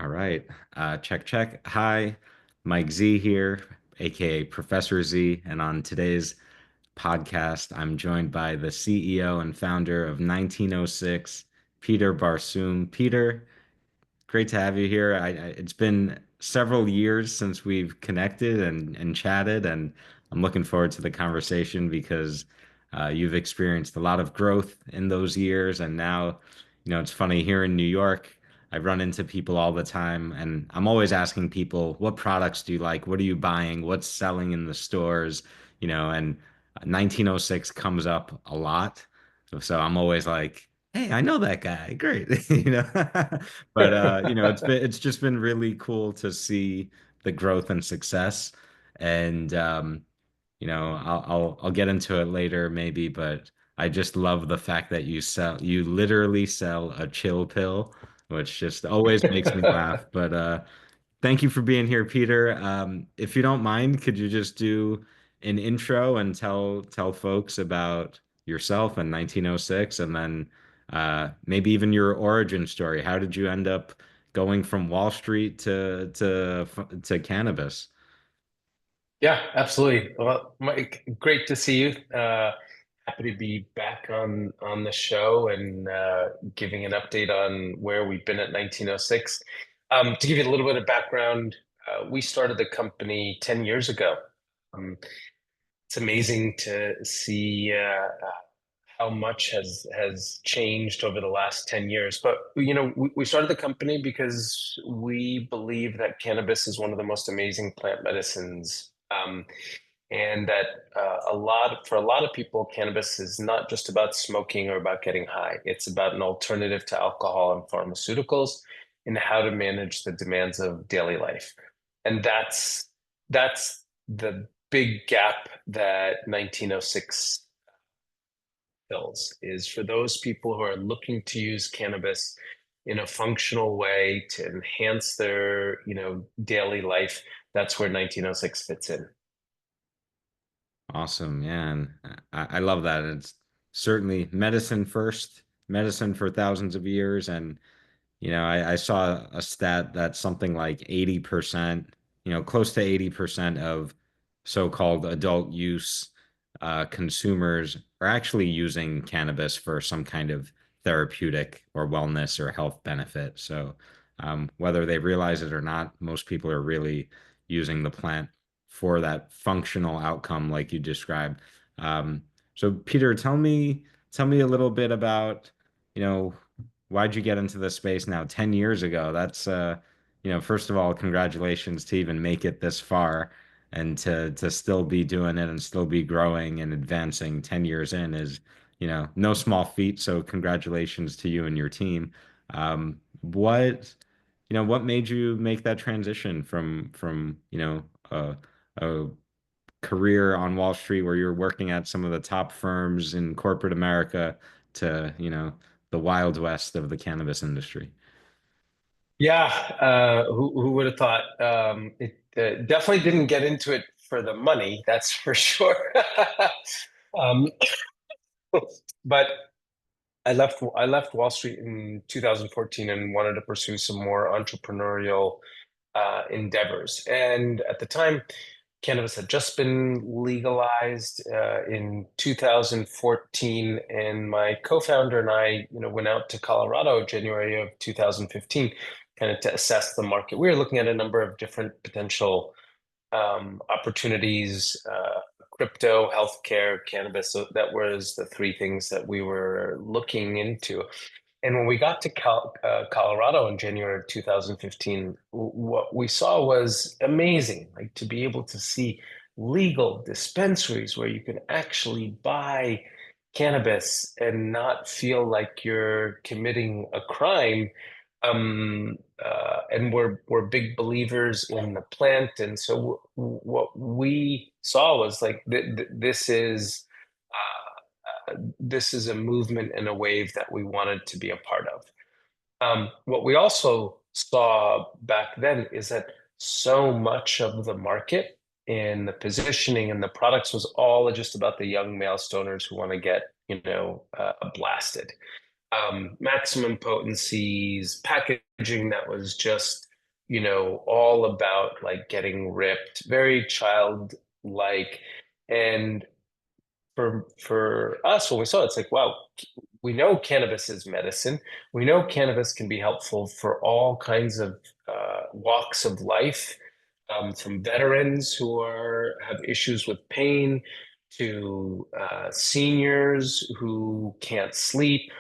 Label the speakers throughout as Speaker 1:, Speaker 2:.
Speaker 1: All right. Check, check. Hi, Mike Z here, aka Professor Z. And on today's podcast, I'm joined by the CEO and founder of 1906, Peter Barsoom. Peter, great to have you here. It's been several years since we've connected and chatted, and I'm looking forward to the conversation because you've experienced a lot of growth in those years. And now, it's funny here in New York, I run into people all the time, and I'm always asking people, what products do you like? What are you buying? What's selling in the stores? And 1906 comes up a lot. So I'm always like, hey, I know that guy. Great. But it's just been really cool to see the growth and success. And I'll get into it later maybe, but I just love the fact that you literally sell a chill pill, which just always makes me laugh. But thank you for being here, Peter. If you don't mind, could you just do an intro and tell folks about yourself in 1906, and then maybe even your origin story? How did you end up going from Wall Street to cannabis?
Speaker 2: Yeah, absolutely. Well, Mike, great to see you. Happy to be back on the show and giving an update on where we've been at 1906. To give you a little bit of background, we started the company 10 years ago. It's amazing to see how much has changed over the last 10 years. But we started the company because we believe that cannabis is one of the most amazing plant medicines. And that for a lot of people, cannabis is not just about smoking or about getting high. It's about an alternative to alcohol and pharmaceuticals and how to manage the demands of daily life. And that's the big gap that 1906 fills, is for those people who are looking to use cannabis in a functional way to enhance their, daily life. That's where 1906 fits in.
Speaker 1: Awesome, man. I love that. It's certainly medicine first, medicine for thousands of years. And I saw a stat that something like 80%, close to 80% of so-called adult use consumers are actually using cannabis for some kind of therapeutic or wellness or health benefit. So whether they realize it or not, most people are really using the plant for that functional outcome like you described. So Peter, tell me a little bit about, you know, why'd you get into this space now 10 years ago? That's first of all, congratulations to even make it this far and to still be doing it and still be growing and advancing 10 years in is, no small feat. So congratulations to you and your team. What made you make that transition from, a career on Wall Street where you're working at some of the top firms in corporate America to, the Wild West of the cannabis industry?
Speaker 2: Yeah, who would have thought? It definitely didn't get into it for the money, that's for sure. Um, but I left Wall Street in 2014 and wanted to pursue some more entrepreneurial endeavors. And at the time, cannabis had just been legalized in 2014, and my co-founder and I, went out to Colorado January of 2015, kind of to assess the market. We were looking at a number of different potential opportunities, crypto, healthcare, cannabis. So that was the three things that we were looking into. And when we got to Colorado in January of 2015, what we saw was amazing. Like, to be able to see legal dispensaries where you can actually buy cannabis and not feel like you're committing a crime. And we're big believers in the plant, and so what we saw was like this is a movement and a wave that we wanted to be a part of. What we also saw back then is that so much of the market and the positioning and the products was all just about the young male stoners who want to get, blasted. maximum potencies, packaging that was just, all about like getting ripped, very childlike. And for us, when we saw it, it's like, wow, we know cannabis is medicine. We know cannabis can be helpful for all kinds of walks of life, from veterans who have issues with pain to seniors who can't sleep,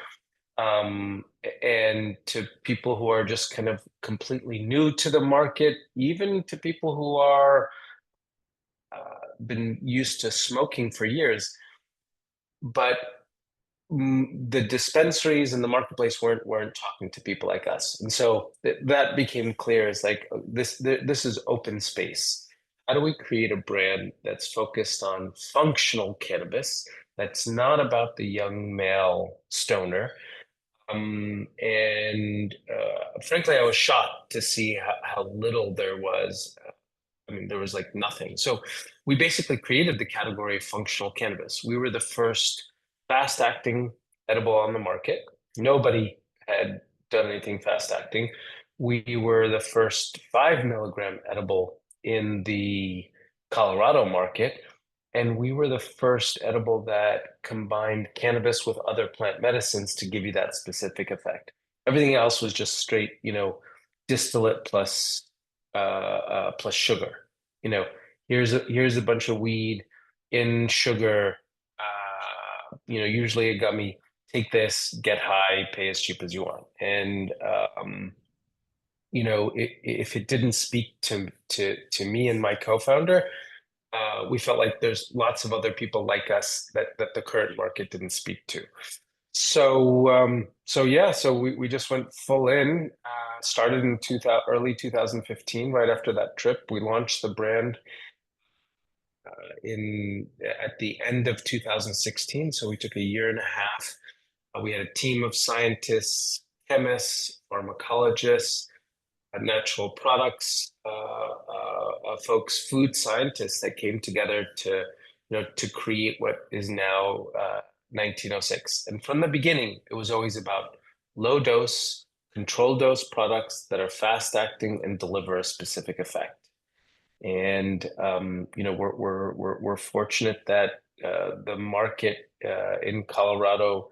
Speaker 2: um, and to people who are just kind of completely new to the market, even to people who are been used to smoking for years. But the dispensaries and the marketplace weren't talking to people like us, and so that became clear. It's like this is open space. How do we create a brand that's focused on functional cannabis, that's not about the young male stoner? And frankly, I was shocked to see how little there was. I mean, there was like nothing. So we basically created the category of functional cannabis. We were the first fast acting edible on the market. Nobody had done anything fast acting. We were the first 5 milligram edible in the Colorado market. And we were the first edible that combined cannabis with other plant medicines to give you that specific effect. Everything else was just straight, distillate plus sugar. You know, here's a bunch of weed in sugar. Usually a gummy. Take this, get high, pay as cheap as you want. And if it didn't speak to me and my co-founder, we felt like there's lots of other people like us that the current market didn't speak to. So yeah, so we just went full in. Started in early 2015, right after that trip. We launched the brand in at the end of 2016. So we took a year and a half. We had a team of scientists, chemists, pharmacologists, natural products folks, food scientists that came together to create what is now 1906. And from the beginning, it was always about low dose, controlled dose products that are fast acting and deliver a specific effect. And we're fortunate that the market in Colorado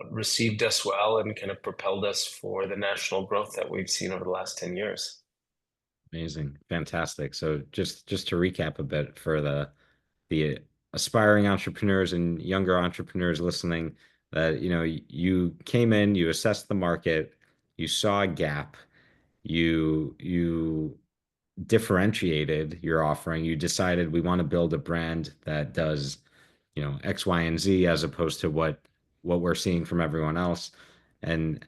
Speaker 2: received us well and kind of propelled us for the national growth that we've seen over the last 10 years.
Speaker 1: Amazing. Fantastic. So just to recap a bit for the aspiring entrepreneurs and younger entrepreneurs listening, that you came in, you assessed the market, you saw a gap, you differentiated your offering, you decided we want to build a brand that does, X, Y, and Z as opposed to what we're seeing from everyone else. And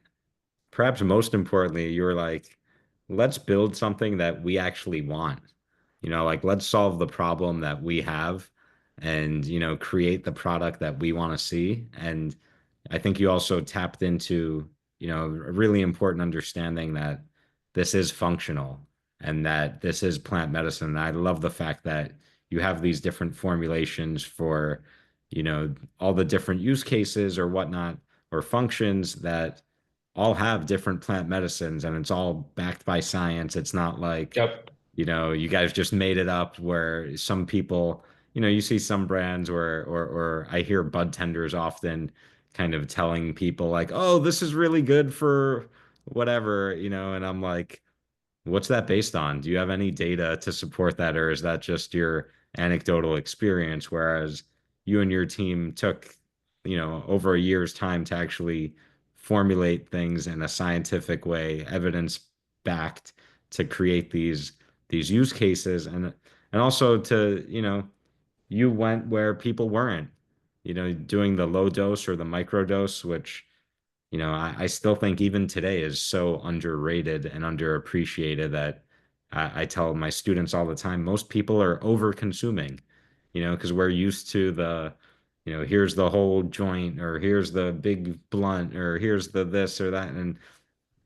Speaker 1: perhaps most importantly, you were like, let's build something that we actually want. Like let's solve the problem that we have and, create the product that we want to see. And I think you also tapped into, a really important understanding that this is functional and that this is plant medicine. And I love the fact that you have these different formulations for, all the different use cases or whatnot or functions that all have different plant medicines and it's all backed by science. It's not like,
Speaker 2: Yep.
Speaker 1: you guys just made it up where some people, you see some brands where, or I hear bud tenders often kind of telling people like, oh, this is really good for whatever, and I'm like, what's that based on? Do you have any data to support that, or is that just your anecdotal experience? Whereas you and your team took, over a year's time to actually formulate things in a scientific way, evidence backed to create these use cases and also to, you went where people weren't, doing the low dose or the micro dose, which I still think even today is so underrated and underappreciated that I tell my students all the time, most people are over consuming, because we're used to here's the whole joint or here's the big blunt or here's the this or that. And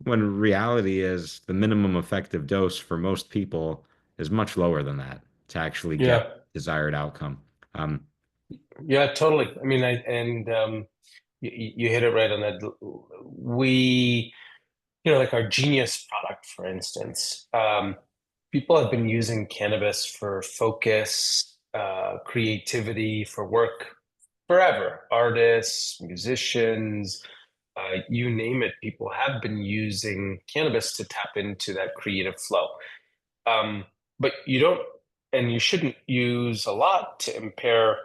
Speaker 1: when reality is the minimum effective dose for most people is much lower than that to actually get
Speaker 2: Yeah.
Speaker 1: desired outcome. Um,
Speaker 2: Yeah, totally. I mean, You hit it right on that. We, like our Genius product, for instance, people have been using cannabis for focus, creativity, for work forever. Artists, musicians, you name it, people have been using cannabis to tap into that creative flow. Um, but you don't, and you shouldn't use a lot to impair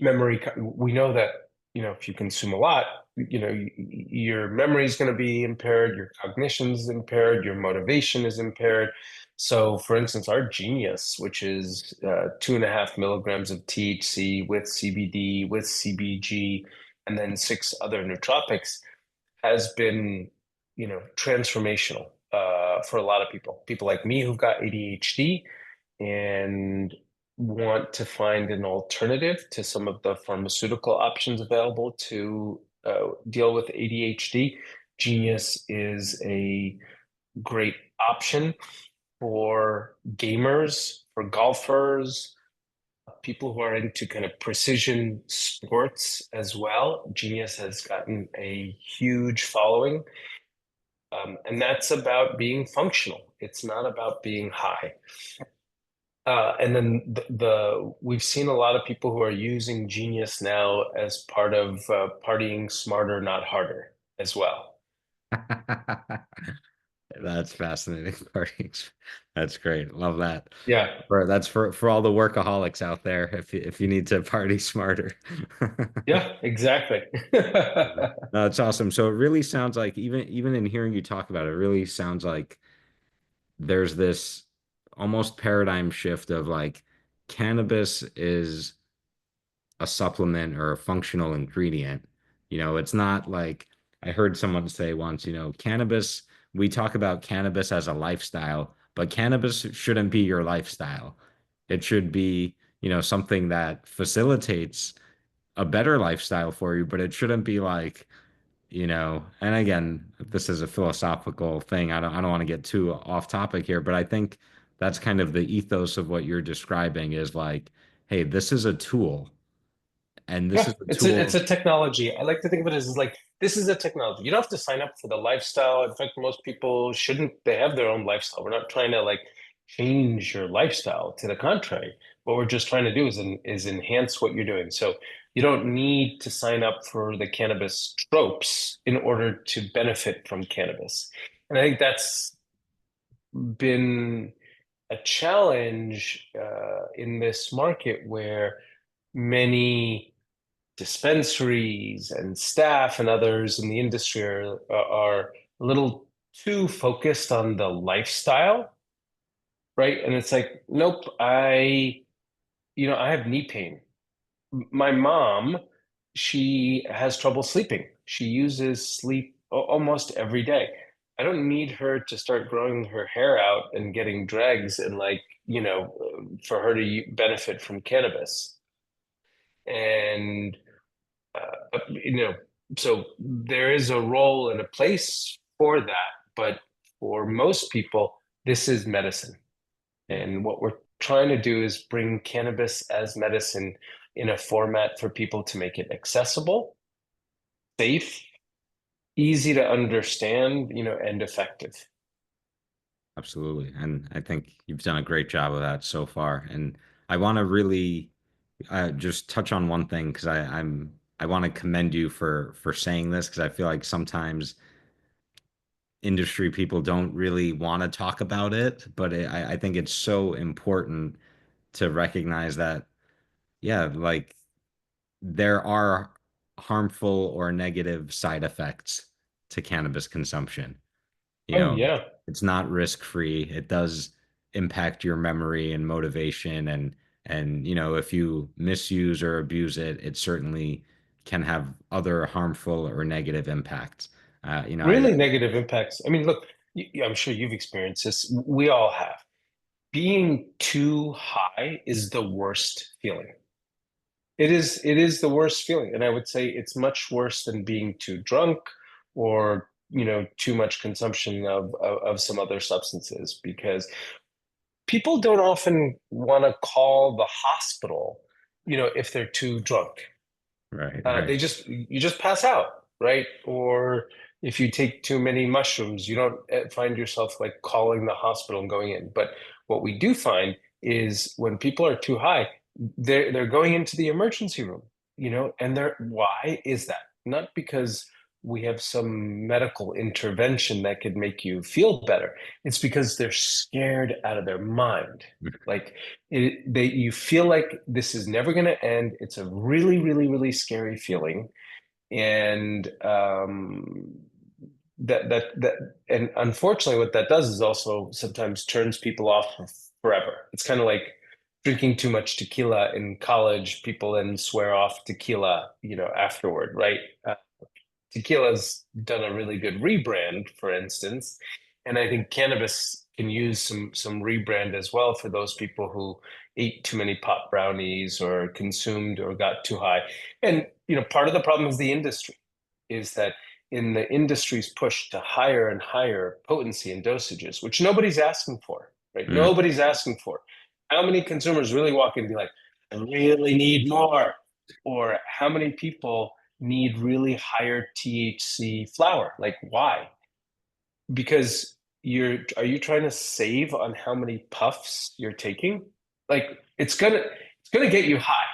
Speaker 2: memory. We know that, if you consume a lot, your memory is going to be impaired, your cognition is impaired, your motivation is impaired. So, for instance, our Genius, which is 2.5 milligrams of THC with CBD, with CBG, and then 6 other nootropics, has been, transformational for a lot of people. People like me who've got ADHD and want to find an alternative to some of the pharmaceutical options available to deal with ADHD. Genius is a great option for gamers, for golfers, people who are into kind of precision sports as well. Genius has gotten a huge following. And that's about being functional. It's not about being high. And then we've seen a lot of people who are using Genius now as part of partying smarter, not harder as well.
Speaker 1: That's fascinating. Parties. That's great. Love that.
Speaker 2: Yeah,
Speaker 1: That's for all the workaholics out there. If you need to party smarter.
Speaker 2: yeah, exactly.
Speaker 1: No, it's awesome. So it really sounds like even in hearing you talk about it, it really sounds like there's this almost paradigm shift of like cannabis is a supplement or a functional ingredient. It's not like I heard someone say once, cannabis, we talk about cannabis as a lifestyle, but cannabis shouldn't be your lifestyle. It should be, something that facilitates a better lifestyle for you, but it shouldn't be like, and again, this is a philosophical thing. I don't want to get too off topic here, but I think that's kind of the ethos of what you're describing is like, hey, this is a tool, and this
Speaker 2: Yeah,
Speaker 1: is a
Speaker 2: it's
Speaker 1: tool.
Speaker 2: a technology. I like to think of it as like this is a technology. You don't have to sign up for the lifestyle. In fact, most people shouldn't. They have their own lifestyle. We're not trying to like change your lifestyle. To the contrary, what we're just trying to do is enhance what you're doing. So you don't need to sign up for the cannabis tropes in order to benefit from cannabis. And I think that's been a challenge in this market where many dispensaries and staff and others in the industry are a little too focused on the lifestyle, right? And it's like, nope, I have knee pain. My mom, she has trouble sleeping. She uses sleep almost every day. I don't need her to start growing her hair out and getting dregs and like, for her to benefit from cannabis. And you know, so there is a role and a place for that, but for most people, this is medicine.
Speaker 1: Yeah,
Speaker 2: And what we're trying to do is bring cannabis as medicine in a format for people to make it accessible, safe, easy to understand, and effective.
Speaker 1: absolutely. And I think you've done a great job of that so far. And I want to really just touch on one thing because I want to commend you for saying this because I feel like sometimes industry people don't really want to talk about it, but I think it's so important to recognize that, yeah, like there are harmful or negative side effects to cannabis consumption. You
Speaker 2: Oh,
Speaker 1: know,
Speaker 2: yeah.
Speaker 1: it's not risk-free. It does impact your memory and motivation and if you misuse or abuse it, it certainly can have other harmful or negative impacts. I
Speaker 2: Really negative impacts. I mean, look, I'm sure you've experienced this. We all have. Being too high is the worst feeling. It is the worst feeling. And I would say it's much worse than being too drunk or, too much consumption of some other substances because people don't often want to call the hospital, if they're too drunk.
Speaker 1: Right,
Speaker 2: They
Speaker 1: right.
Speaker 2: just you just pass out, right? Or if you take too many mushrooms, you don't find yourself like calling the hospital and going in. But what we do find is when people are too high, they're going into the emergency room, and they're why is that? Not because we have some medical intervention that could make you feel better. It's because they're scared out of their mind. Like you feel like this is never going to end. It's a really, really, really scary feeling, and that, and unfortunately, what that does is also sometimes turns people off forever. It's kind of like drinking too much tequila in college. People then swear off tequila, afterward, right? Tequila's done a really good rebrand, for instance, and I think cannabis can use some rebrand as well for those people who ate too many pot brownies or consumed or got too high. And part of the problem is the industry, is that in the industry's push to higher and higher potency and dosages, which nobody's asking for, right?
Speaker 1: Mm,
Speaker 2: Nobody's asking for. How many consumers really walk in and be like, I really need more? Or how many people need really higher THC flower? Like, why? Because are you trying to save on how many puffs you're taking? Like, it's gonna get you high.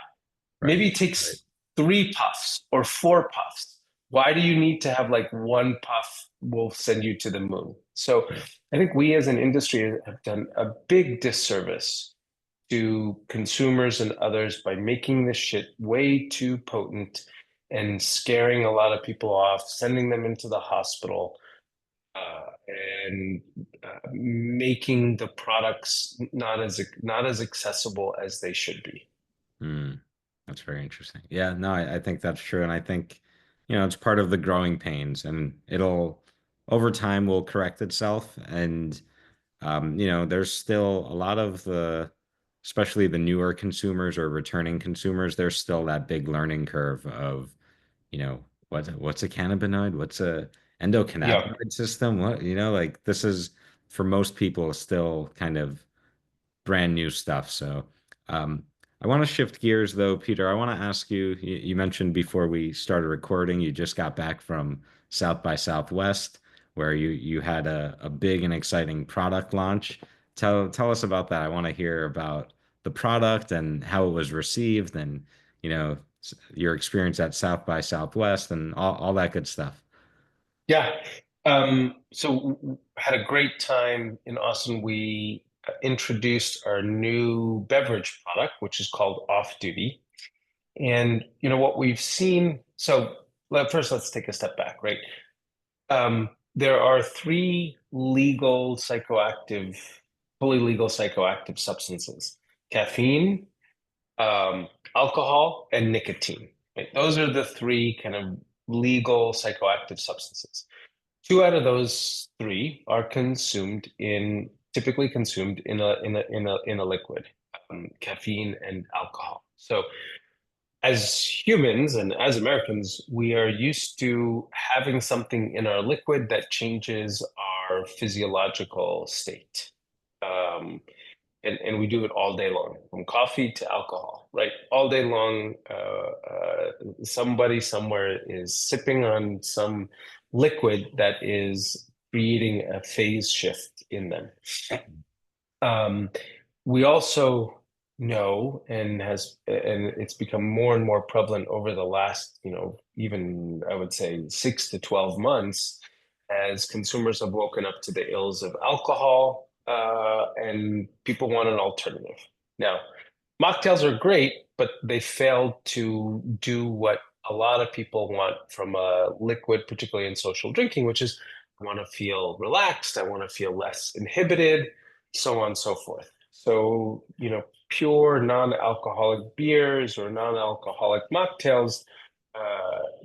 Speaker 2: Maybe
Speaker 1: right,
Speaker 2: it
Speaker 1: right,
Speaker 2: takes 3 puffs or 4 puffs. Why do you need to have like 1 puff will send you to the moon? So
Speaker 1: right.
Speaker 2: I think we as an industry have done a big disservice to consumers and others by making this shit way too potent and scaring a lot of people off, sending them into the hospital, uh, and making the products not as accessible as they should be.
Speaker 1: Mm, that's very interesting. Yeah, no, I think that's true. And I think, it's part of the growing pains and it'll, over time, will correct itself. And, there's still a lot of especially the newer consumers or returning consumers, there's still that big learning curve of, what's a cannabinoid? What's a
Speaker 2: Yeah.
Speaker 1: endocannabinoid system? What, like this is for most people still kind of brand new stuff. So, I want to shift gears though, Peter. I want to ask you, you mentioned before we started recording, you just got back from South by Southwest, where you had a big and exciting product launch. Tell us about that. I want to hear about the product and how it was received and, your experience at South by Southwest and all that good stuff.
Speaker 2: Yeah. Had a great time in Austin. We introduced our new beverage product, which is called Off Duty. And what we've seen. So first, let's take a step back, right? There are three fully legal psychoactive substances: caffeine, alcohol, and nicotine. Right? Those are the three kind of legal psychoactive substances. Two out of those three are typically consumed in a liquid, caffeine and alcohol. So as humans and as Americans, we are used to having something in our liquid that changes our physiological state. Um, and we do it all day long, from coffee to alcohol, right? All day long, somebody somewhere is sipping on some liquid that is creating a phase shift in them. Um, we also know, and it's become more and more prevalent over the last, even I would say 6 to 12 months, as consumers have woken up to the ills of alcohol, and people want an alternative. Now, mocktails are great, but they fail to do what a lot of people want from a liquid, particularly in social drinking, which is I want to feel relaxed, I want to feel less inhibited, so on and so forth. So, pure non-alcoholic beers or non-alcoholic mocktails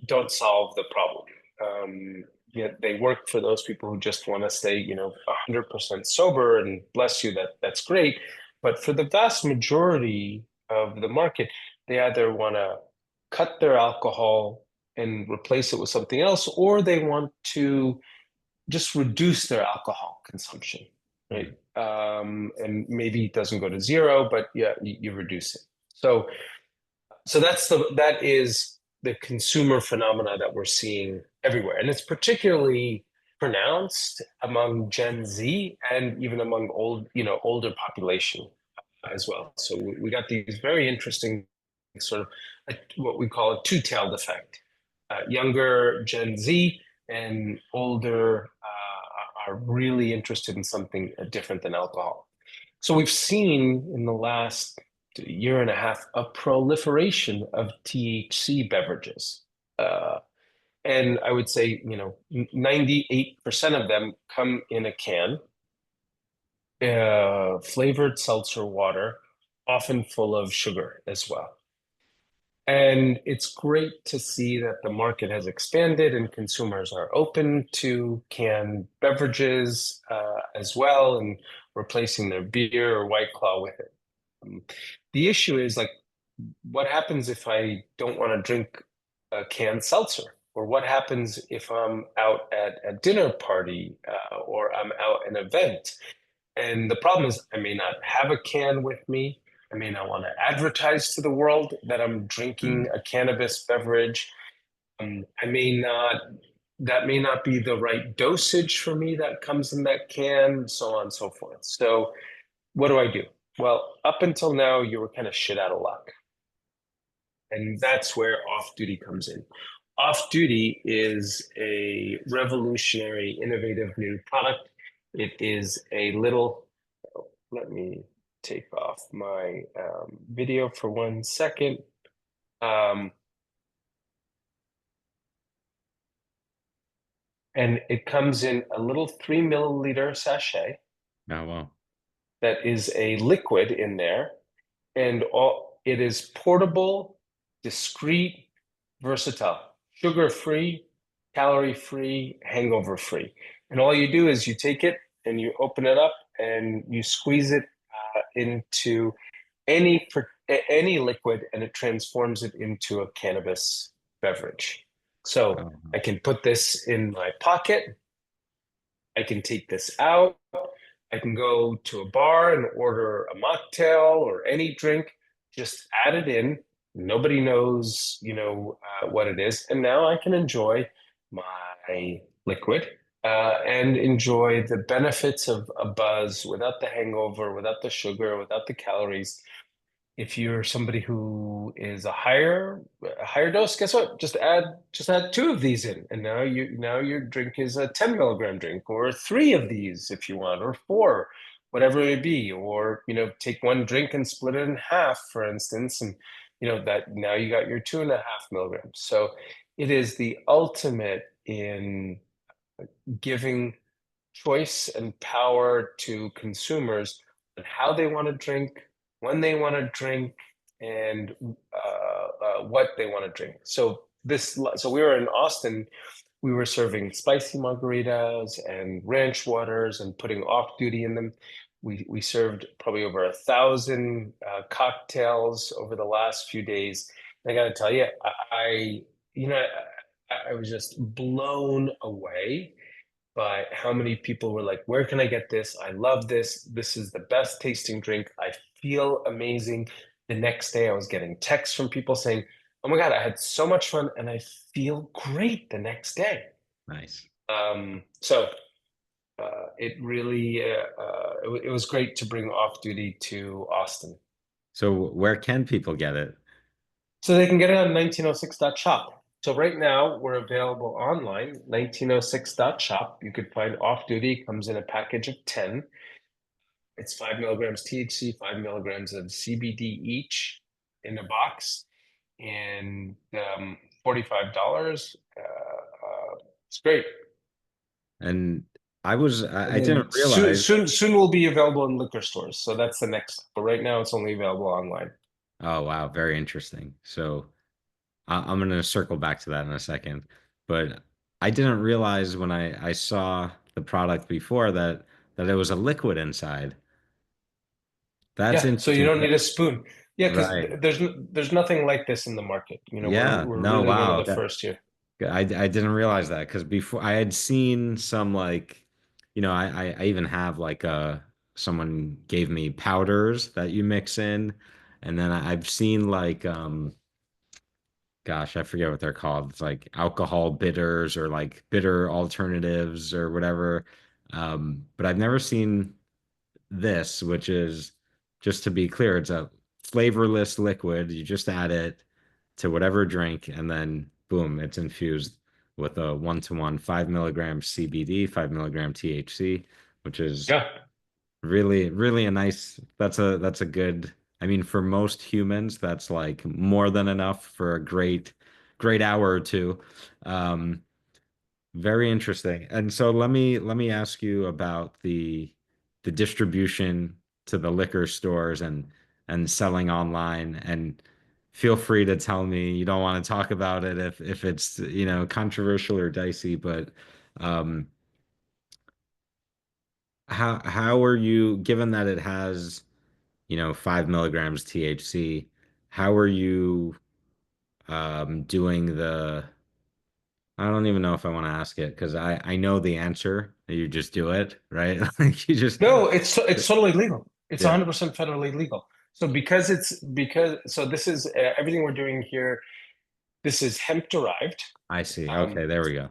Speaker 2: don't solve the problem. Yet they work for those people who just want to stay, 100% sober, and bless you, that's great. But for the vast majority of the market, they either want to cut their alcohol and replace it with something else, or they want to just reduce their alcohol consumption, right?
Speaker 1: Mm,
Speaker 2: And maybe it doesn't go to zero, but yeah, you reduce it. So that is the consumer phenomena that we're seeing everywhere. And it's particularly pronounced among Gen Z and even among older population as well. So we got these very interesting sort of what we call a two-tailed effect. Younger Gen Z and older are really interested in something different than alcohol. So we've seen in the last year and a half a proliferation of THC beverages. Uh, and I would say, 98% of them come in a can, flavored seltzer water, often full of sugar as well. And it's great to see that the market has expanded and consumers are open to canned beverages as well and replacing their beer or White Claw with it. The issue is like, what happens if I don't want to drink a canned seltzer? Or what happens if I'm out at a dinner party or I'm out at an event? And the problem is, I may not have a can with me. I may not want to advertise to the world that I'm drinking
Speaker 1: Mm.
Speaker 2: a cannabis beverage. I may not, that may not be the right dosage for me that comes in that can, so on and so forth. So, what do I do? Well, up until now, you were kind of shit out of luck. And that's where off duty comes in. Off duty is a revolutionary, innovative new product. It is a little, let me take off my video for 1 second. And it comes in a little 3 milliliter sachet
Speaker 1: Oh, well.
Speaker 2: that is a liquid in there. And it is portable, discreet, versatile, sugar-free, calorie-free, hangover-free. And all you do is you take it and you open it up and you squeeze it into any liquid, and it transforms it into a cannabis beverage. So
Speaker 1: Oh,
Speaker 2: I can put this in my pocket. I can take this out. I can go to a bar and order a mocktail or any drink, just add it in. Nobody knows, what it is. And now I can enjoy my liquid and enjoy the benefits of a buzz without the hangover, without the sugar, without the calories. If you're somebody who is a higher dose, guess what? Just add two of these in, and now your drink is a 10 milligram drink, or three of these if you want, or four, whatever it may be, or take one drink and split it in half, for instance, and that now you got your 2.5 milligrams. So it is the ultimate in giving choice and power to consumers on how they want to drink, when they want to drink, and what they want to drink. So we were in Austin. We were serving spicy margaritas and ranch waters and putting off duty in them. We served probably over 1,000 cocktails over the last few days. And I got to tell you, you know, I was just blown away by how many people were like, where can I get this? I love this. This is the best tasting drink. I feel amazing. The next day, I was getting texts from people saying, oh my God, I had so much fun and I feel great the next day.
Speaker 1: nice.
Speaker 2: So it really, it was great to bring off duty to Austin.
Speaker 1: So where can people get it?
Speaker 2: So they can get it on 1906.shop. So right now we're available online, 1906.shop. You could find off duty, comes in a package of 10. It's 5 milligrams THC, 5 milligrams of CBD each in a box, and $45. It's great.
Speaker 1: And
Speaker 2: And
Speaker 1: I
Speaker 2: then
Speaker 1: didn't
Speaker 2: soon,
Speaker 1: realize.
Speaker 2: soon, soon will be available in liquor stores. So that's the next step. But right now it's only available online.
Speaker 1: Oh, wow, very interesting. So I'm going to circle back to that in a second. But I didn't realize when I saw the product before that it was a liquid inside. That's
Speaker 2: Yeah, so you
Speaker 1: interesting.
Speaker 2: don't need a spoon. Yeah, because
Speaker 1: Right.
Speaker 2: there's nothing like this in the market. We're
Speaker 1: Yeah.
Speaker 2: we're
Speaker 1: No,
Speaker 2: really one of
Speaker 1: wow.
Speaker 2: the first here.
Speaker 1: I didn't realize that because before I had seen some like, I even have like someone gave me powders that you mix in, and then I've seen like gosh, I forget what they're called. It's like alcohol bitters or like bitter alternatives or whatever. But I've never seen this, which is, just to be clear, it's a flavorless liquid. You just add it to whatever drink, and then boom, it's infused with a 1-to-1 5 mg CBD, 5 mg THC, which is
Speaker 2: Yeah.
Speaker 1: really, really a nice, that's a good, I mean, for most humans, that's like more than enough for a great hour or two. Um, very interesting. And so let me ask you about the distribution to the liquor stores and selling online. And feel free to tell me you don't want to talk about it if it's, controversial or dicey, but um how are you, given that it has, 5 mg THC, how are you doing the, I don't even know if I want to ask it because I know the answer. You just do it, right? Like you just,
Speaker 2: No, it's totally legal. It's
Speaker 1: yeah,
Speaker 2: 100% federally legal. So this is everything we're doing here. This is hemp derived.
Speaker 1: I see.
Speaker 2: Um,
Speaker 1: Okay, there we go.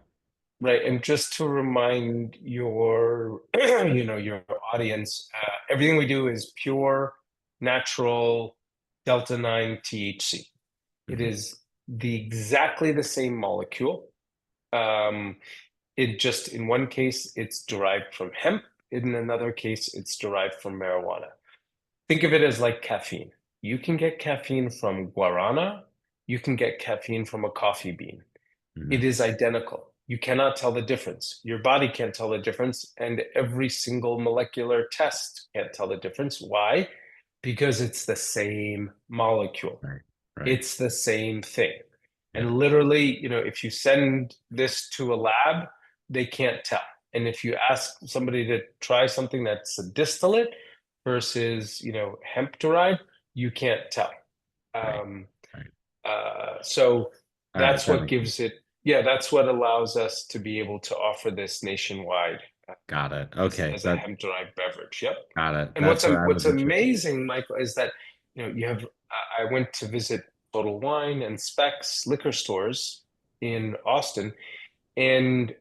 Speaker 2: Right. And just to remind your, your audience, everything we do is pure, natural Delta 9 THC. It
Speaker 1: Mhm.
Speaker 2: is exactly the same molecule. Um, it just, in one case, it's derived from hemp. In another case, it's derived from marijuana. Think of it as like caffeine. You can get caffeine from guarana. You can get caffeine from a coffee bean. It
Speaker 1: Mhm.
Speaker 2: is identical. You cannot tell the difference. Your body can't tell the difference, and every single molecular test can't tell the difference. Why? Because it's the same molecule.
Speaker 1: Right. Right.
Speaker 2: It's the same thing.
Speaker 1: Yeah.
Speaker 2: And literally, if you send this to a lab, they can't tell. And if you ask somebody to try something that's a distillate versus, hemp derived, you can't tell.
Speaker 1: Right.
Speaker 2: Um,
Speaker 1: Right.
Speaker 2: so
Speaker 1: All right.
Speaker 2: that's
Speaker 1: That
Speaker 2: what
Speaker 1: makes sense.
Speaker 2: gives it, yeah, that's what allows us to be able to offer this nationwide
Speaker 1: Got it.
Speaker 2: as,
Speaker 1: Okay.
Speaker 2: as a
Speaker 1: That
Speaker 2: hemp-derived beverage. Yep.
Speaker 1: got it.
Speaker 2: And what's
Speaker 1: That's what I
Speaker 2: what's
Speaker 1: wasn't sure.
Speaker 2: amazing, Michael, is that you have I went to visit Total Wine and Specs liquor stores in Austin, and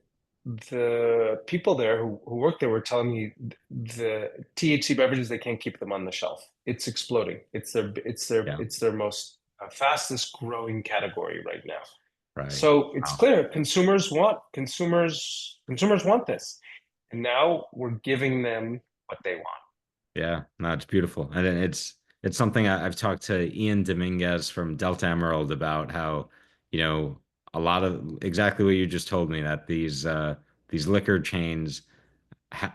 Speaker 2: the people there who work there were telling me the THC beverages, they can't keep them on the shelf. It's exploding.
Speaker 1: Yeah.
Speaker 2: It's their most fastest growing category right now.
Speaker 1: Right.
Speaker 2: So it's
Speaker 1: Wow.
Speaker 2: clear consumers want this, and now we're giving them what they want.
Speaker 1: Yeah, no, it's beautiful. And it's something I've talked to Ian Dominguez from Delta Emerald about how, a lot of exactly what you just told me, that these liquor chains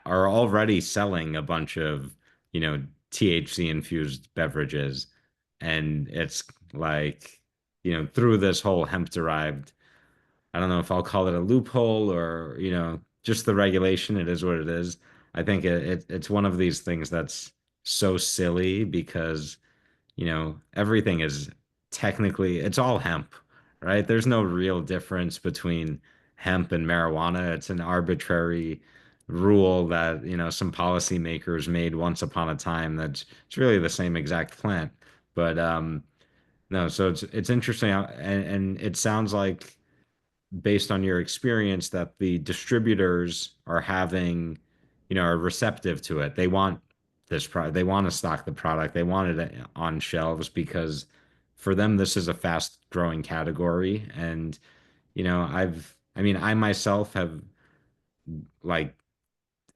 Speaker 1: are already selling a bunch of, THC infused beverages. And it's like, through this whole hemp derived, I don't know if I'll call it a loophole or, just the regulation. It is what it is. I think it's one of these things that's so silly because, everything is technically, it's all hemp, right? There's no real difference between hemp and marijuana. It's an arbitrary rule that, some policymakers made once upon a time that's it's really the same exact plant. But no, so it's interesting and it sounds like, based on your experience, that the distributors are having, are receptive to it. They want this product. They want to stock the product. They want it on shelves because for them, this is a fast growing category. And, I mean, I myself have, like,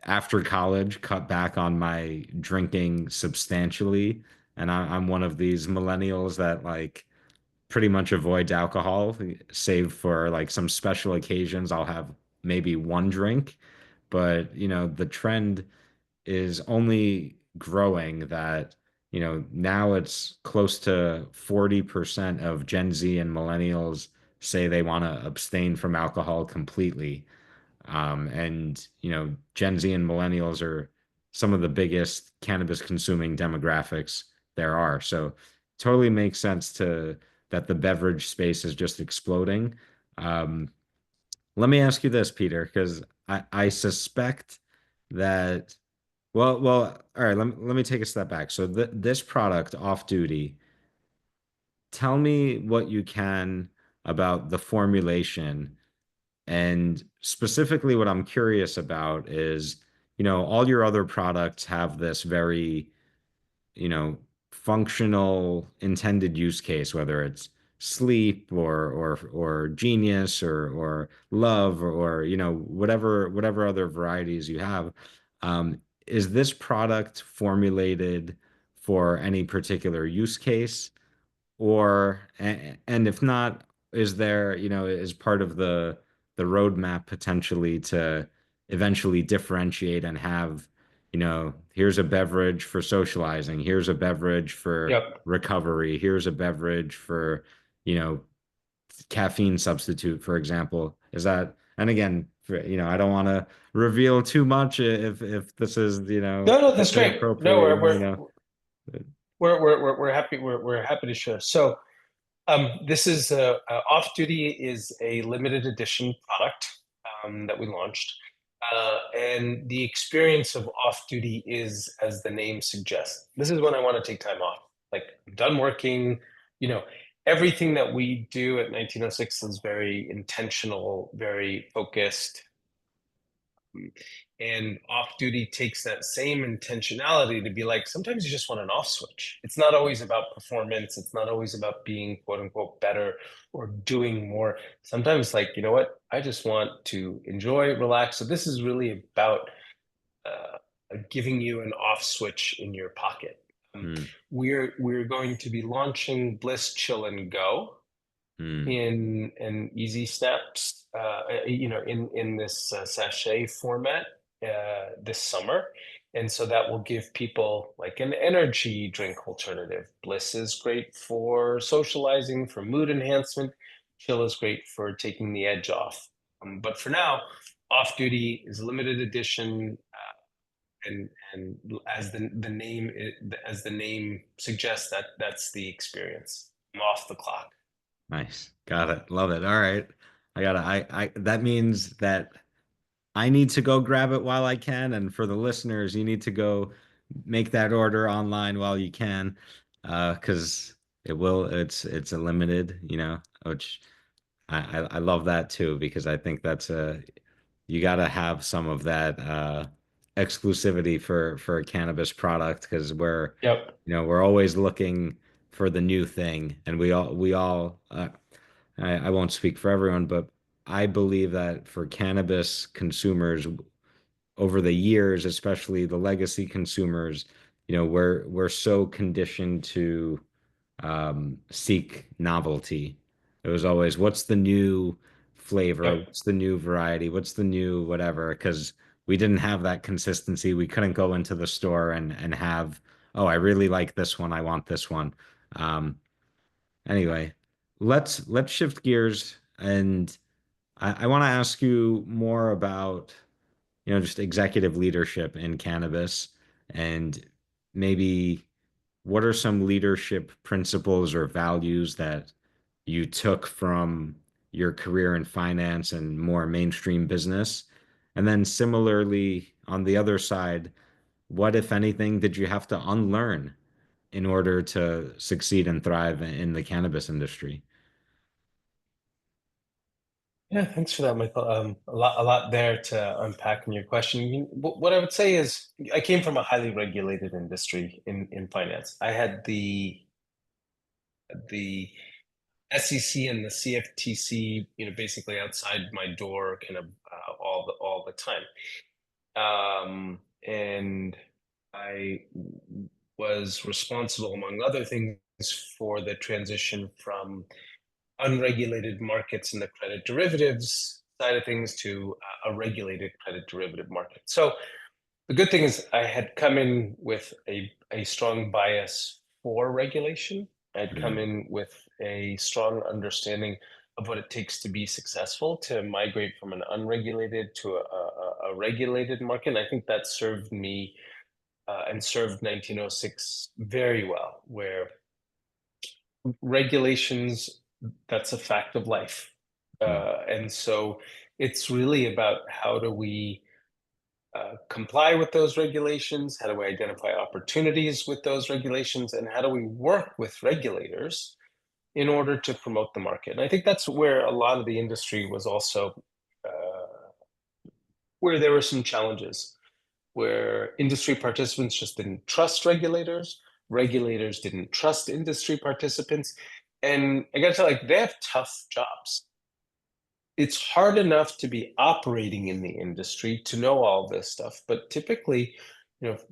Speaker 1: after college, cut back on my drinking substantially. And I'm one of these millennials that, like, pretty much avoids alcohol, save for like some special occasions. I'll have maybe one drink, but the trend is only growing that, now it's close to 40% of Gen Z and millennials say they want to abstain from alcohol completely. And, Gen Z and millennials are some of the biggest cannabis consuming demographics there are. So totally makes sense to that the beverage space is just exploding. Um, Let me ask you this, Peter, because I suspect that, all right, let me take a step back. So th this product, Off Duty, tell me what you can. about the formulation. And specifically, what I'm curious about is, all your other products have this very, you know, functional intended use case, whether it's sleep or genius or love or whatever other varieties you have. Is this product formulated for any particular use case? And if not, is there, is part of the roadmap potentially to eventually differentiate and have, here's a beverage for socializing, here's a beverage for
Speaker 2: Yep.
Speaker 1: recovery, here's a beverage for, you know, caffeine substitute, for example. Is that, and again, I don't want to reveal too much if this is,
Speaker 2: No, no, that's great. No,
Speaker 1: inappropriate,
Speaker 2: we're happy. We're happy to share. So, this is Off Duty is a limited edition product that we launched. And the experience of Off Duty is, as the name suggests, this is when I want to take time off. Like, I'm done working, you know, everything that we do at 1906 is very intentional, very focused. And Off Duty takes that same intentionality to be like, sometimes you just want an off switch. It's not always about performance. It's not always about being quote unquote better or doing more. Sometimes, like, you know what? I just want to enjoy, relax. So this is really about giving you an off switch in your pocket. Um,
Speaker 1: mm,
Speaker 2: we're going to be launching Bliss Chill and Go
Speaker 1: mm,
Speaker 2: in an easy snaps, in this sachet format this summer. And so that will give people like an energy drink alternative. Bliss is great for socializing, for mood enhancement. Chill is great for taking the edge off. But for now, Off Duty is a limited edition, and as the name suggests, that's the experience. I'm off the clock.
Speaker 1: nice. Got it. Love it. All right. That means that I need to go grab it while I can. And for the listeners, you need to go make that order online while you can. Because it's a limited, which I love that too, because I think you got to have some of that exclusivity for a cannabis product because
Speaker 2: Yep.
Speaker 1: we're always looking for the new thing, and we all I won't speak for everyone, but I believe that for cannabis consumers over the years, especially the legacy consumers, we're so conditioned to seek novelty. It was always, what's the new flavor?
Speaker 2: Yep.
Speaker 1: What's the new variety? What's the new whatever? Because we didn't have that consistency. We couldn't go into the store and have, oh, I really like this one. I want this one. Um, anyway, let's shift gears, and I want to ask you more about just executive leadership in cannabis and maybe what are some leadership principles or values that you took from your career in finance and more mainstream business? And then similarly, on the other side, what, if anything, did you have to unlearn in order to succeed and thrive in the cannabis industry?
Speaker 2: Yeah, thanks for that, Michael. A lot there to unpack in your question. What I would say is, I came from a highly regulated industry in finance. I had the SEC and the CFTC, basically outside my door, kind of all the time. And I was responsible, among other things, for the transition from unregulated markets in the credit derivatives side of things to a regulated credit derivative market. So the good thing is I had come in with a strong bias for regulation. I had come
Speaker 1: Mm,
Speaker 2: in with a strong understanding of what it takes to be successful, to migrate from an unregulated to a regulated market. And I think that served me and served 1906 very well, where regulations, that's a fact of life.
Speaker 1: mm,
Speaker 2: And so it's really about how do we comply with those regulations? How do we identify opportunities with those regulations? And how do we work with regulators in order to promote the market. And I think that's where a lot of the industry was also where there were some challenges, where industry participants just didn't trust regulators, regulators didn't trust industry participants. And I gotta tell you, like, they have tough jobs. It's hard enough to be operating in the industry to know all this stuff, but typically,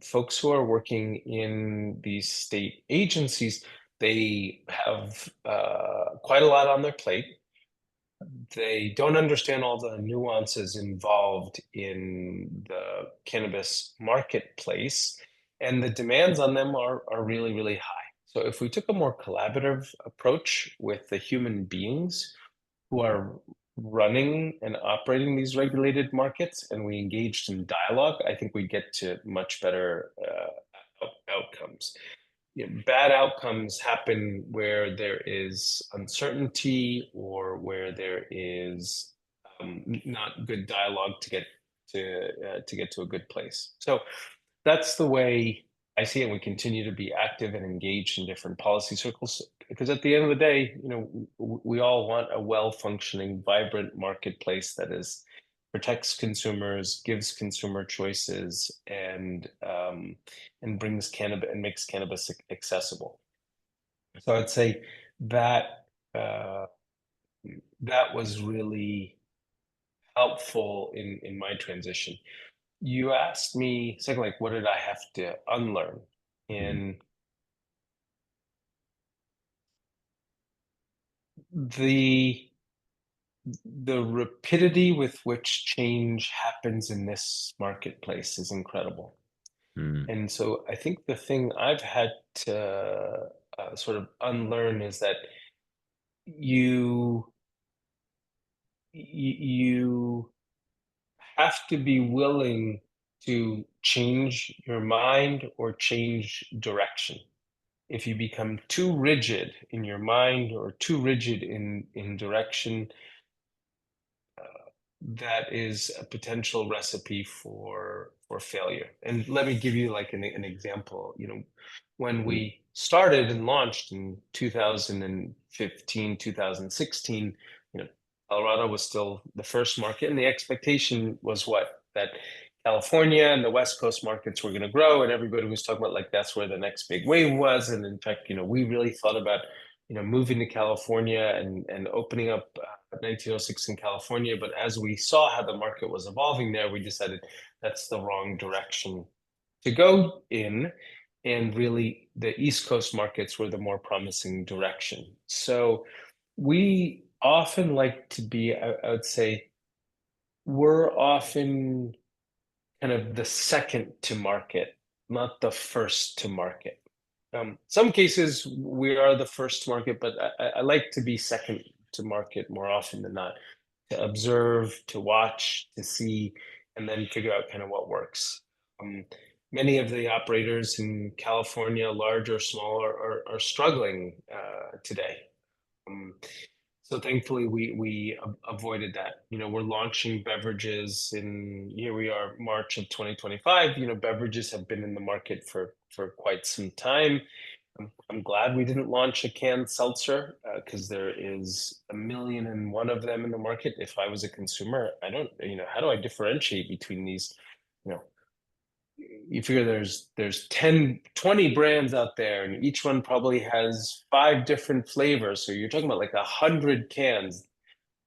Speaker 2: folks who are working in these state agencies, they have quite a lot on their plate. They don't understand all the nuances involved in the cannabis marketplace, and the demands on them are really, really high. So if we took a more collaborative approach with the human beings who are running and operating these regulated markets, and we engaged in dialogue, I think we get to much better outcomes. Bad outcomes happen where there is uncertainty or where there is not good dialogue to get to a good place. So that's the way I see it. And we continue to be active and engaged in different policy circles because at the end of the day, we all want a well-functioning, vibrant marketplace that is protects consumers, gives consumer choices, and brings cannabis and makes cannabis accessible. So I'd say that uh, that was really helpful in my transition. You asked me second, like, what did I have to unlearn?
Speaker 1: Mhm.
Speaker 2: And the the rapidity with which change happens in this marketplace is incredible.
Speaker 1: Mhm.
Speaker 2: And so I think the thing I've had to sort of unlearn is that you you have to be willing to change your mind or change direction. If you become too rigid in your mind or too rigid in direction, that is a potential recipe for failure. And let me give you like an example. When
Speaker 1: Mhm.
Speaker 2: we started and launched in 2015, 2016, Colorado was still the first market, and the expectation was what? That California and the West Coast markets were going to grow, and everybody was talking about like that's where the next big wave was. And in fact, we really thought about moving to California and opening up 1906 in California. But as we saw how the market was evolving there, we decided that's the wrong direction to go in. And really, the East Coast markets were the more promising direction. So we often like to be, I would say, we're often kind of the second to market, not the first to market. Some cases we are the first to market, but I like to be second to market more often than not, to observe, to watch, to see, and then figure out kind of what works. Um, Many of the operators in California, large or small, are struggling today. Um, so thankfully, we avoided that. We're launching beverages in here we are March of 2025. Beverages have been in the market for quite some time. I'm glad we didn't launch a canned seltzer because there is a million and one of them in the market. If I was a consumer, I don't, how do I differentiate between these? You know, you figure there's 10, 20 brands out there, and each one probably has 5 different flavors. So you're talking about like 100 cans.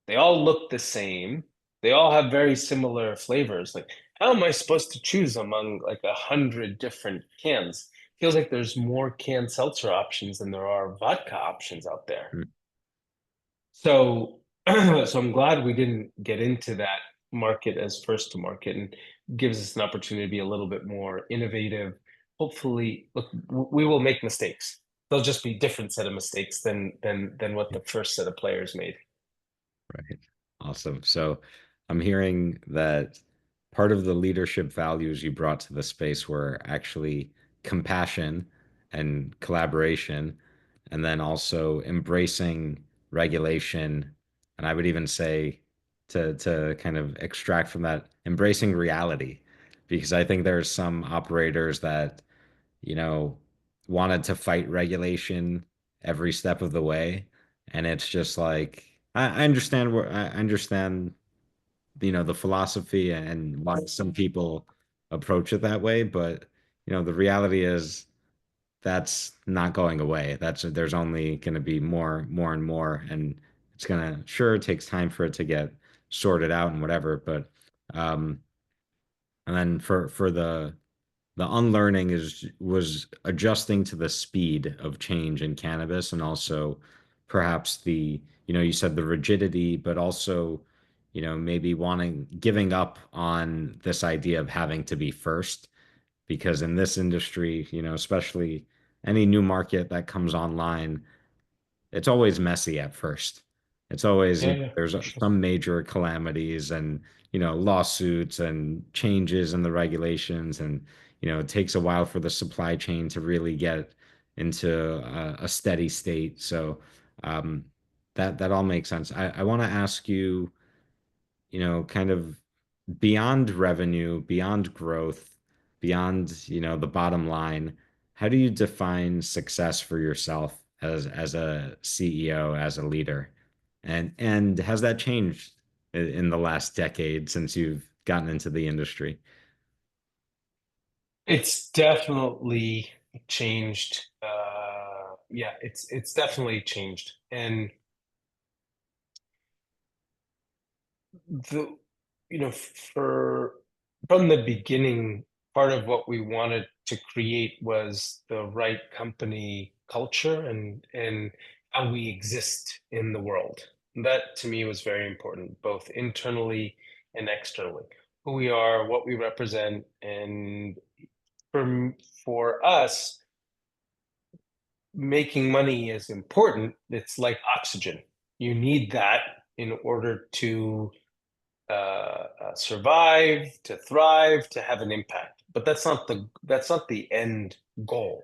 Speaker 2: They all look the same. They all have very similar flavors. Like, how am I supposed to choose among like 100 different cans? Feels like there's more canned seltzer options than there are vodka options out there.
Speaker 1: Mhm.
Speaker 2: So, so I'm glad we didn't get into that market as first to market, and gives us an opportunity to be a little bit more innovative. Hopefully, look, we will make mistakes. They'll just be different set of mistakes than what the first set of players made.
Speaker 1: Right. Awesome. So I'm hearing that part of the leadership values you brought to the space were actually compassion and collaboration, and then also embracing regulation. And I would even say to kind of extract from that, embracing reality, because I think there's some operators that, you know, wanted to fight regulation every step of the way. And it's just like I understand where I understand, the philosophy and why some people approach it that way, but the reality is that's not going away. There's only going to be more and more, and it's gonna sure it takes time for it to get sorted out and whatever, but um, and then for the unlearning is was adjusting to the speed of change in cannabis, and also perhaps you said the rigidity, but also, maybe giving up on this idea of having to be first, because in this industry, especially any new market that comes online, it's always messy at first. It's always,
Speaker 2: Yeah, yeah,
Speaker 1: there's
Speaker 2: for sure.
Speaker 1: some major calamities and, lawsuits and changes in the regulations. And, it takes a while for the supply chain to really get into a steady state. So, um, that all makes sense. I want to ask you, kind of beyond revenue, beyond growth, beyond, the bottom line, how do you define success for yourself as a CEO, as a leader? And has that changed in the last decade since you've gotten into the industry?
Speaker 2: It's definitely changed. Yeah, it's definitely changed. And the for from the beginning, part of what we wanted to create was the right company culture and how we exist in the world. That to me was very important, both internally and externally. Who we are, what we represent, and for us, making money is important. It's like oxygen. You need that in order to survive, to thrive, to have an impact. But that's not the end goal.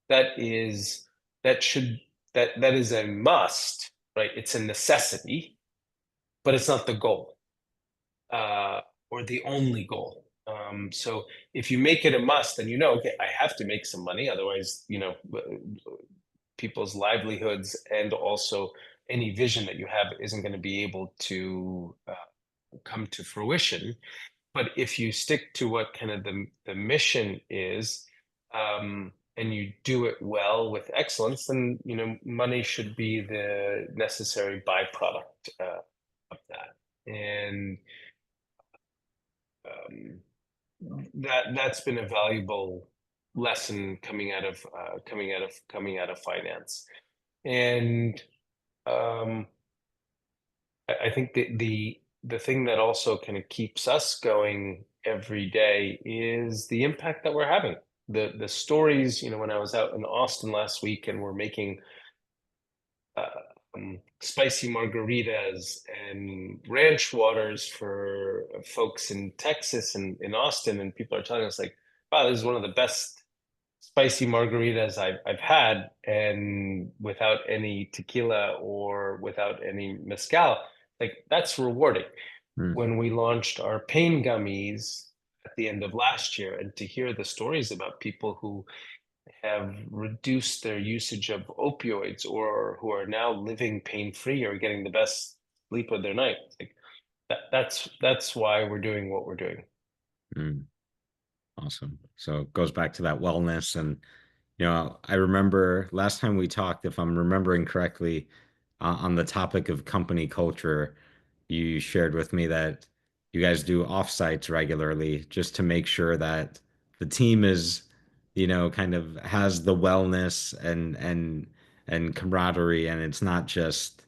Speaker 2: That is that should that is a must, right? It's a necessity, but it's not the goal uh, or the only goal. So if you make it a must, then okay, I have to make some money, otherwise, people's livelihoods and also any vision that you have isn't going to be able to come to fruition. But if you stick to what kind of the mission is, and you do it well with excellence, then money should be the necessary byproduct of that. And um, that's been a valuable lesson coming out of finance. And um, I think the thing that also kind of keeps us going every day is the impact that we're having. The stories, when I was out in Austin last week and we're making uh, spicy margaritas and ranch waters for folks in Texas and in Austin, and people are telling us like, "Wow, this is one of the best spicy margaritas I've had," and without any tequila or without any mezcal. Like that's rewarding.
Speaker 1: Hmm.
Speaker 2: When we launched our pain gummies at the end of last year, and to hear the stories about people who have reduced their usage of opioids or who are now living pain free or getting the best sleep of their night. Like that's why we're doing what we're doing.
Speaker 1: Hmm. Awesome. So it goes back to that wellness. And I remember last time we talked, if I'm remembering correctly, on the topic of company culture, you shared with me that you guys do offsites regularly just to make sure that the team is, kind of has the wellness and camaraderie, and it's not just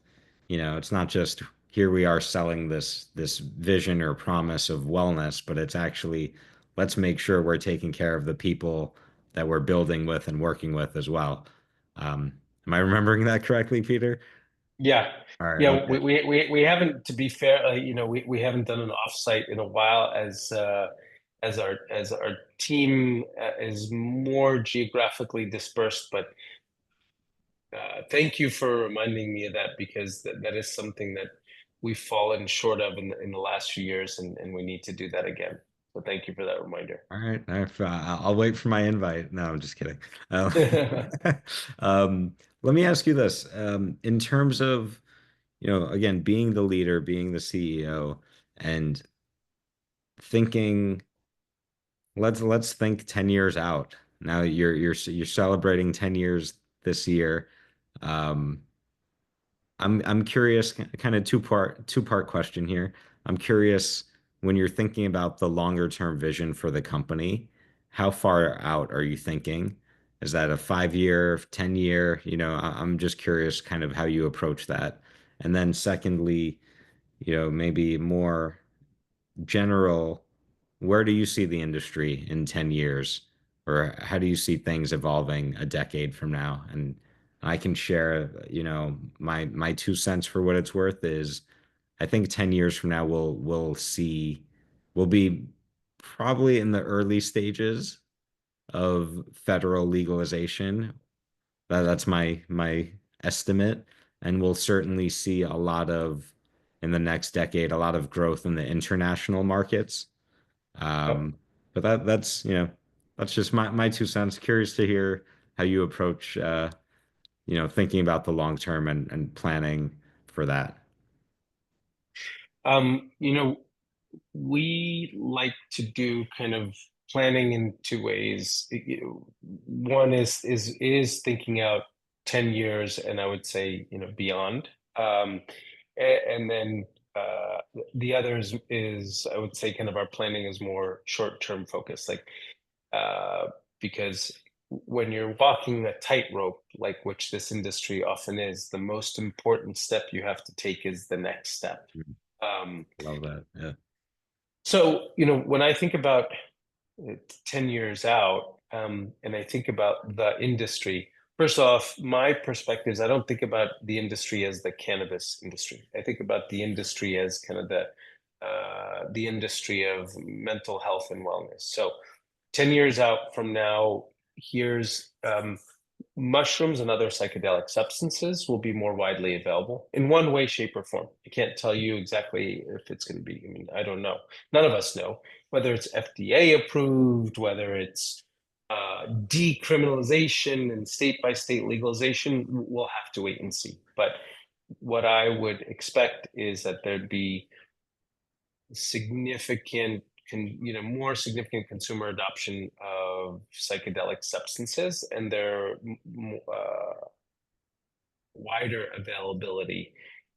Speaker 1: here we are selling this vision or promise of wellness, but it's actually let's make sure we're taking care of the people that we're building with and working with as well. Am I remembering that correctly, Peter?
Speaker 2: Yeah.
Speaker 1: All right.
Speaker 2: Yeah,
Speaker 1: Okay.
Speaker 2: we haven't, to be fair, we haven't done an offsite in a while as our team is more geographically dispersed. But thank you for reminding me of that, because that is something that we've fallen short of in the last few years, and we need to do that again. So thank you for that reminder.
Speaker 1: All right. I'll wait for my invite. No, I'm just kidding. Um, um, let me ask you this. In terms of, again, being the leader, being the CEO, and thinking, let's think 10 years out. Now you're celebrating 10 years this year. Um, I'm curious, kind of two part question here. I'm curious when you're thinking about the longer term vision for the company, how far out are you thinking? Is that a 5 year, 10 year? I'm just curious kind of how you approach that. And then secondly, maybe more general, where do you see the industry in 10 years? Or how do you see things evolving a decade from now? And I can share, my 2 cents for what it's worth is I think 10 years from now we'll be probably in the early stages of federal legalization. That's my estimate. And we'll certainly see in the next decade, a lot of growth in the international markets.
Speaker 2: Yep.
Speaker 1: Um, but that's just my 2 cents. Curious to hear how you approach, thinking about the long term and planning for that.
Speaker 2: You know, we like to do kind of planning in two ways. One is thinking out 10 years, and I would say, beyond. And then the other is I would say kind of our planning is more short-term focused, like because when you're walking a tightrope, like which this industry often is, the most important step you have to take is the next step.
Speaker 1: Mhm.
Speaker 2: Um,
Speaker 1: Love that. Yeah.
Speaker 2: so, when I think about 10 years out, and I think about the industry, first off, my perspective is I don't think about the industry as the cannabis industry. I think about the industry as kind of the industry of mental health and wellness. So 10 years out from now, here's mushrooms and other psychedelic substances will be more widely available in one way, shape, or form. I can't tell you exactly if it's going to be. I mean, I don't know. None of us know whether it's FDA approved, whether it's decriminalization and state by state legalization. We'll have to wait and see. But what I would expect is that there'd be significant more significant consumer adoption of psychedelic substances and their wider availability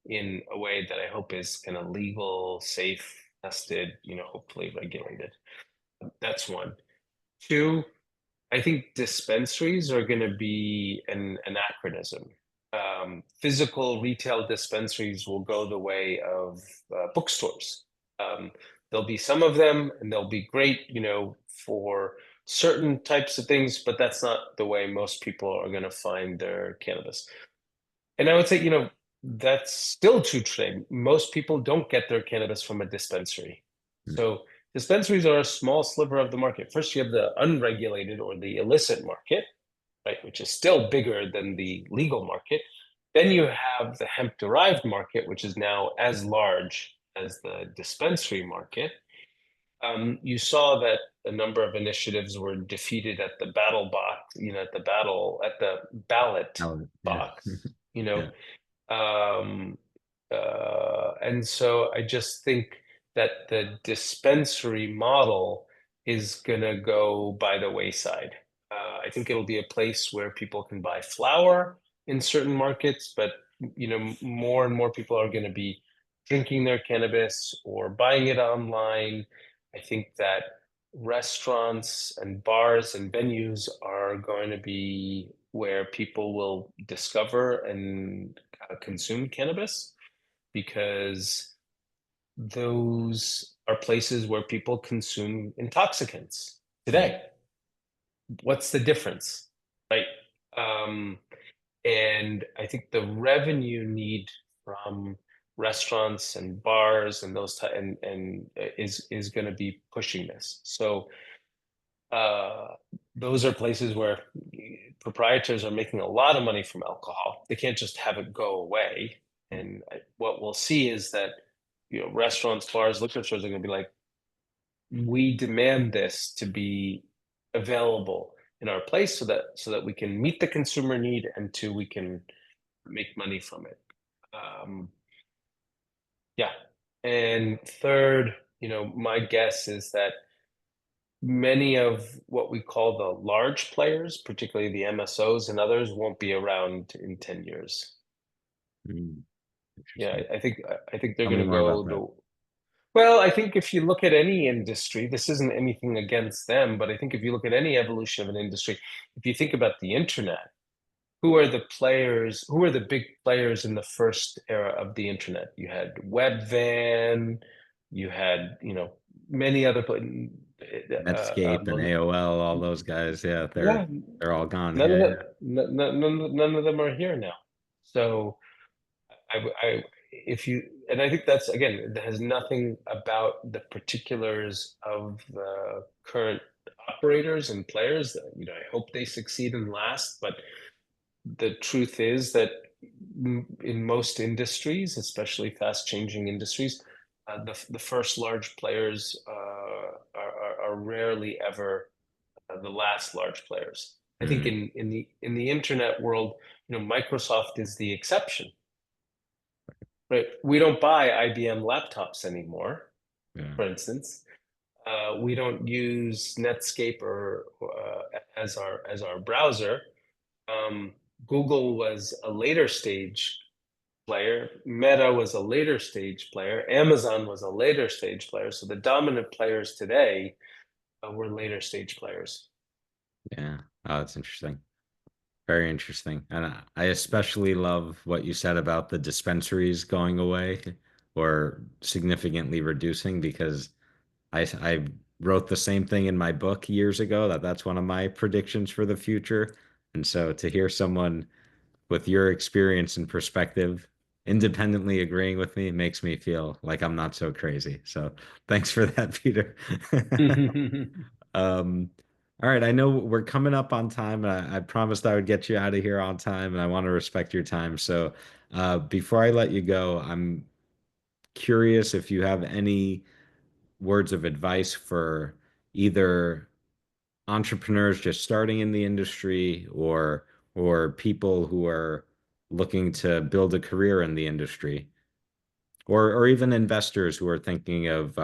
Speaker 2: in a way that I hope is kind of legal, safe, tested, hopefully regulated. That's one. Two, I think dispensaries are going to be an anachronism. Physical retail dispensaries will go the way of bookstores. Um, there'll be some of them, and they'll be great, for certain types of things, but that's not the way most people are going to find their cannabis. And I would say, that's still true today. Most people don't get their cannabis from a dispensary. So dispensaries are a small sliver of the market. First, you have the unregulated or the illicit market, right, which is still bigger than the legal market. Then you have the hemp derived market, which is now as large as the dispensary market. You saw that a number of initiatives were defeated at the battle box, at the ballot
Speaker 1: Yeah.
Speaker 2: box, you know,
Speaker 1: Yeah.
Speaker 2: um, and so I just think that the dispensary model is going to go by the wayside. I think it'll be a place where people can buy flour in certain markets, but more and more people are going to be drinking their cannabis or buying it online. I think that restaurants and bars and venues are going to be where people will discover and consume cannabis because those are places where people consume intoxicants
Speaker 1: Mm.
Speaker 2: today. What's the difference, right? Um, and I think the revenue need from restaurants and bars and is going to be pushing this. So uh, those are places where proprietors are making a lot of money from alcohol. They can't just have it go away. And what we'll see is that restaurants, bars, liquor stores are going to be like, we demand this to be available in our place so that we can meet the consumer need, and two, we can make money from it. Um, yeah. And third, my guess is that many of what we call the large players, particularly the MSOs and others, won't be around in 10 years.
Speaker 1: Mm,
Speaker 2: Yeah,
Speaker 1: interesting.
Speaker 2: I think they're
Speaker 1: Tell
Speaker 2: going
Speaker 1: me
Speaker 2: to
Speaker 1: more about
Speaker 2: go
Speaker 1: that.
Speaker 2: the well, I think if you look at any industry, this isn't anything against them, but I think if you look at any evolution of an industry, if you think about the internet, who are the players, who are the big players in the first era of the internet? You had Webvan, you had, many other
Speaker 1: Netscape and AOL, all those guys, yeah,
Speaker 2: yeah,
Speaker 1: they're all gone.
Speaker 2: none of
Speaker 1: Yeah,
Speaker 2: them,
Speaker 1: yeah.
Speaker 2: none of them are here now. So if you, and I think that's again, it has nothing about the particulars of the current operators and players. I hope they succeed and last, but the truth is that in most industries, especially fast-changing industries, the first large players are rarely ever the last large players. I think
Speaker 1: Mm,
Speaker 2: in the internet world, Microsoft is the exception, right? We don't buy IBM laptops anymore,
Speaker 1: yeah.
Speaker 2: for instance. We don't use Netscape or as our browser. Um, Google was a later stage player. Meta was a later stage player. Amazon was a later stage player. So the dominant players today were later stage players.
Speaker 1: Yeah. Oh, that's interesting. Very interesting. And I especially love what you said about the dispensaries going away or significantly reducing because I wrote the same thing in my book years ago that that's one of my predictions for the future. And so to hear someone with your experience and perspective independently agreeing with me makes me feel like I'm not so crazy. So thanks for that, Peter. Um, all right, I know we're coming up on time, and I promised I would get you out of here on time, and I want to respect your time. So, before I let you go, I'm curious if you have any words of advice for either entrepreneurs just starting in the industry or people who are looking to build a career in the industry or even investors who are thinking of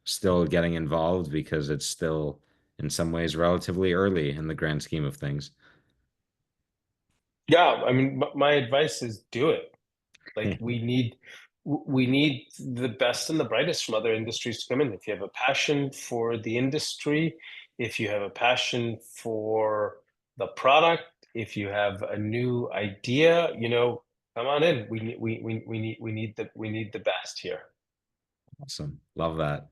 Speaker 1: still getting involved because it's still in some ways relatively early in the grand scheme of things.
Speaker 2: Yeah, I mean, my advice is do it. Like we need the best and the brightest from other industries to come in. If you have a passion for the industry, if you have a passion for the product, if you have a new idea, come on in. We need the best here.
Speaker 1: Awesome. Love that.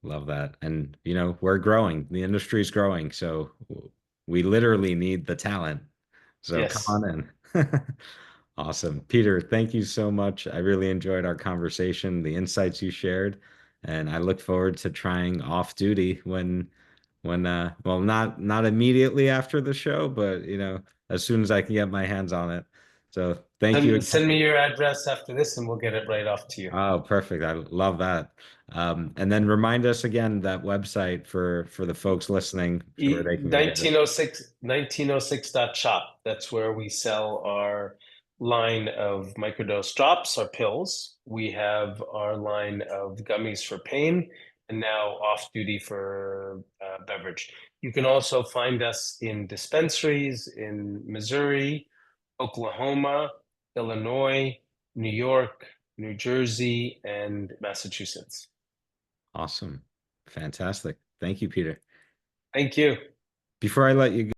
Speaker 1: Love that. And we're growing. The industry is growing, so we literally need the talent. So come
Speaker 2: Yes.
Speaker 1: on in. Awesome. Peter, thank you so much. I really enjoyed our conversation, the insights you shared, and I look forward to trying off duty when well not immediately after the show, but as soon as I can get my hands on it. So thank you
Speaker 2: Send
Speaker 1: again.
Speaker 2: me your address after this and we'll get it right off to you.
Speaker 1: Oh, perfect. I love that. And then remind us again that website for the folks listening where they can go get it.
Speaker 2: 1906.shop. That's where we sell our line of microdose drops, our pills. We have our line of gummies for pain, and now off duty for beverage. You can also find us in dispensaries in Missouri, Oklahoma, Illinois, New York, New Jersey, and Massachusetts.
Speaker 1: Awesome. Fantastic. Thank you, Peter.
Speaker 2: Thank you.
Speaker 1: Before I let you